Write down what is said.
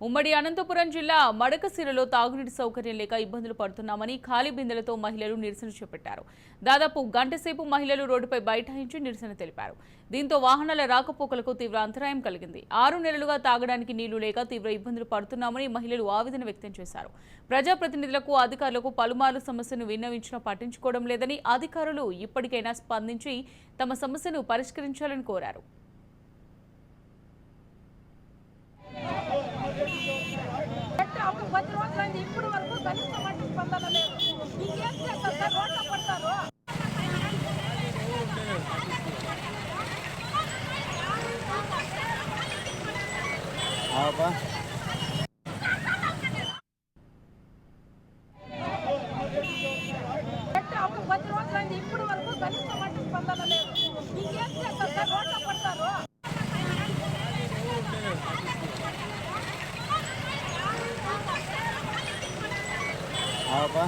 ఉమ్మడి అనంతపురం జిల్లా మడకశిరలో తాగునీటి సౌకర్యం లేక ఇబ్బందులు పడుతున్నామని ఖాళీ బిందెలతో మహిళలు నిరసన చేపట్టారు. దాదాపు గంటసేపు మహిళలు రోడ్డుపై బైఠాయించి నిరసన తెలిపారు. దీంతో వాహనాల రాకపోకలకు తీవ్ర అంతరాయం కలిగింది. 6 నెలలుగా తాగడానికి నీళ్లు లేక తీవ్ర ఇబ్బందులు పడుతున్నామని మహిళలు ఆవేదన వ్యక్తం చేశారు. ప్రజాప్రతినిధులకు, అధికారులకు పలుమార్లు సమస్యను విన్నవించినా పట్టించుకోవడం లేదని, అధికారులు ఇప్పటికైనా స్పందించి తమ సమస్యను పరిష్కరించాలని కోరారు. ఇప్పుడు వరకు కనీసం మట్టి స్పందన లేదు. ఇంకేం చేస్తారు సార్? రోడ్ల పడతారు. ఒక 10 రోజులైంది. ఇప్పుడు వరకు కనీసం మట్టి స్పందన లేదు. ఇంకేం చేస్తారు సార్? రోడ్ల పడతారు. Apa?